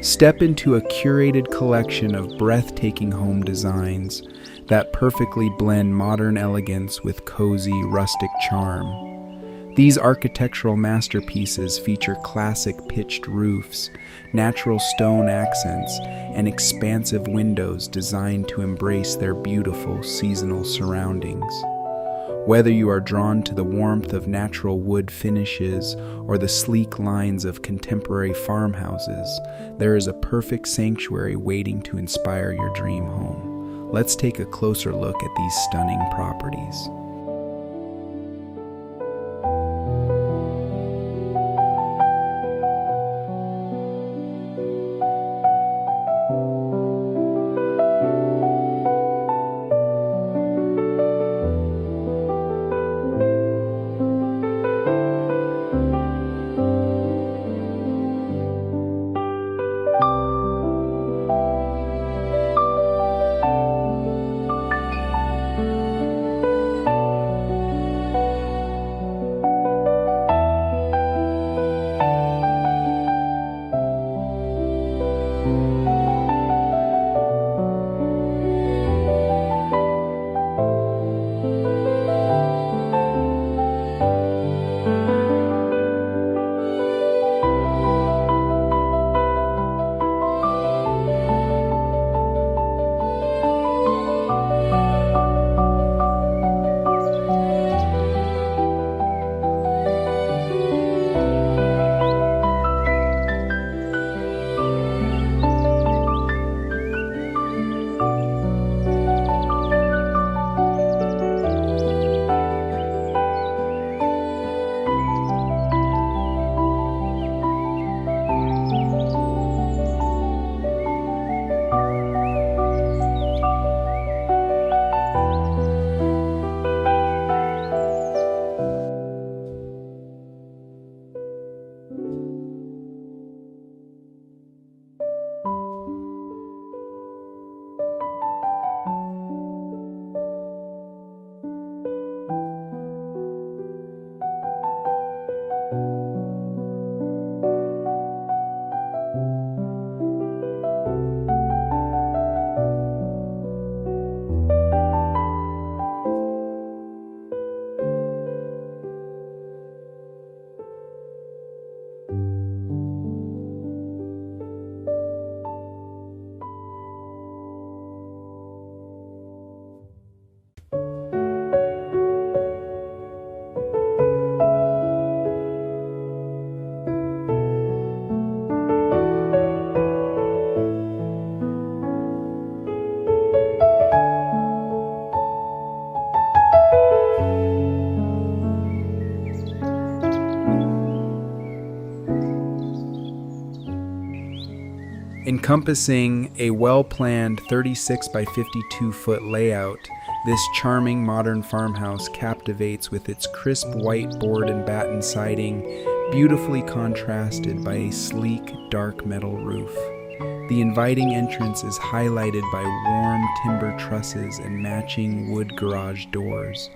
Step into a curated collection of breathtaking home designs that perfectly blend modern elegance with cozy, rustic charm. These architectural masterpieces feature classic pitched roofs, natural stone accents, and expansive windows designed to embrace their beautiful seasonal surroundings. Whether you are drawn to the warmth of natural wood finishes or the sleek lines of contemporary farmhouses, there is a perfect sanctuary waiting to inspire your dream home. Let's take a closer look at these stunning properties. Encompassing a well-planned 36 by 52 foot layout, this charming modern farmhouse captivates with its crisp white board and batten siding, beautifully contrasted by a sleek, dark metal roof. The inviting entrance is highlighted by warm timber trusses and matching wood garage doors,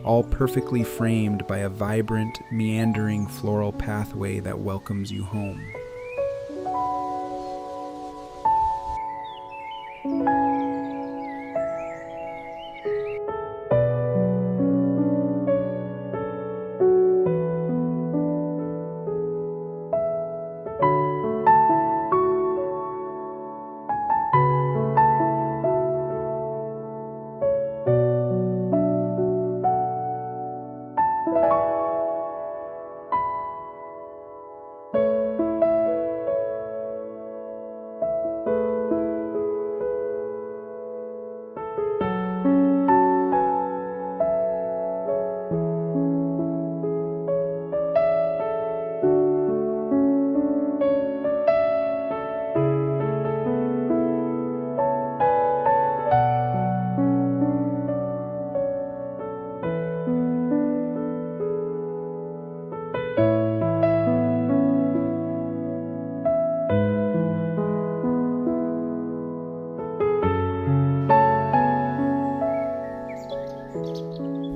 all perfectly framed by a vibrant, meandering floral pathway that welcomes you home.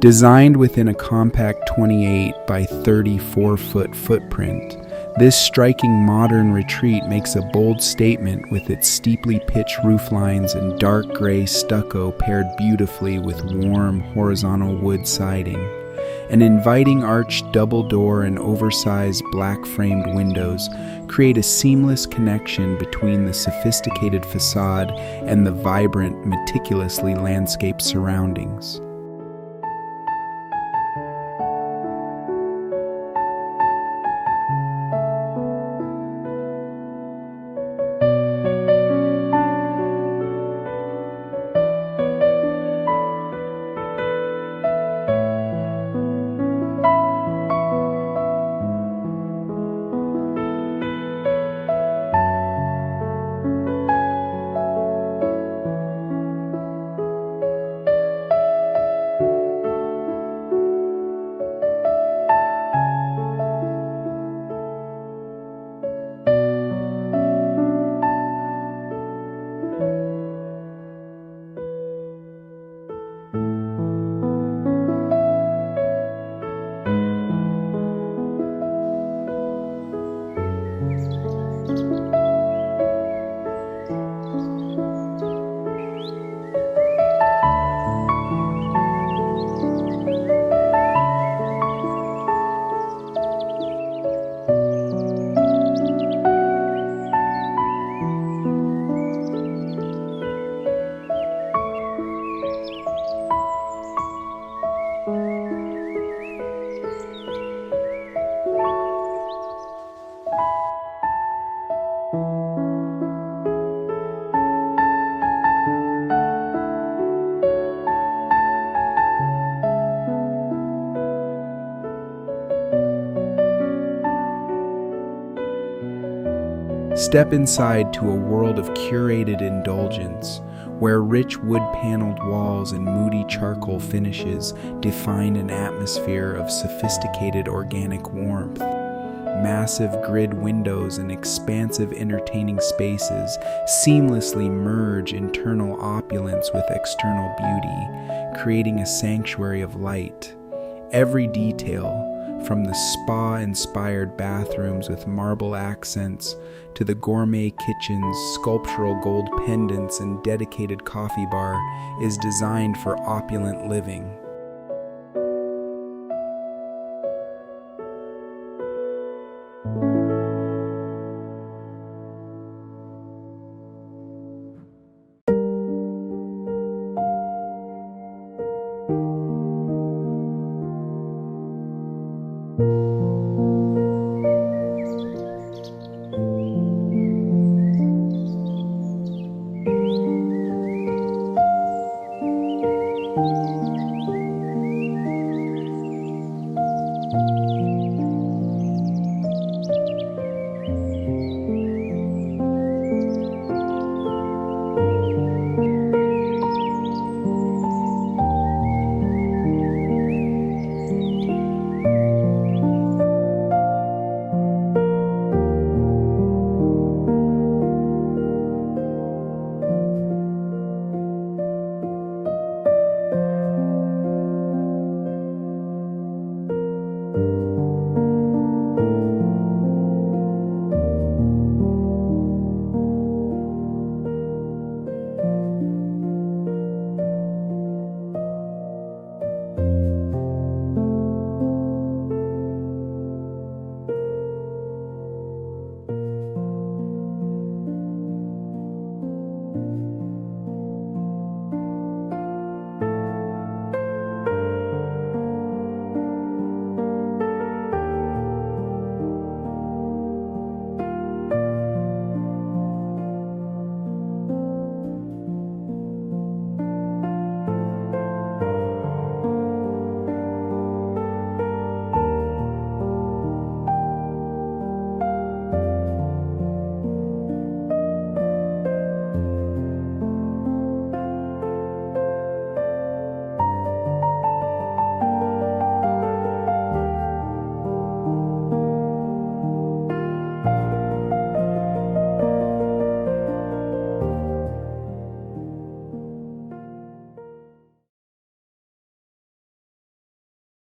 Designed within a compact 28 by 34 foot footprint, This striking modern retreat makes a bold statement with its steeply pitched roof lines and dark gray stucco paired beautifully with warm horizontal wood siding. An inviting arched double door and oversized black-framed windows create a seamless connection between the sophisticated facade and the vibrant, meticulously landscaped surroundings. Step inside to a world of curated indulgence, where rich wood-paneled walls and moody charcoal finishes define an atmosphere of sophisticated organic warmth. Massive grid windows and expansive entertaining spaces seamlessly merge internal opulence with external beauty, creating a sanctuary of light. Every detail, from the spa-inspired bathrooms with marble accents to the gourmet kitchen's sculptural gold pendants and dedicated coffee bar, is designed for opulent living.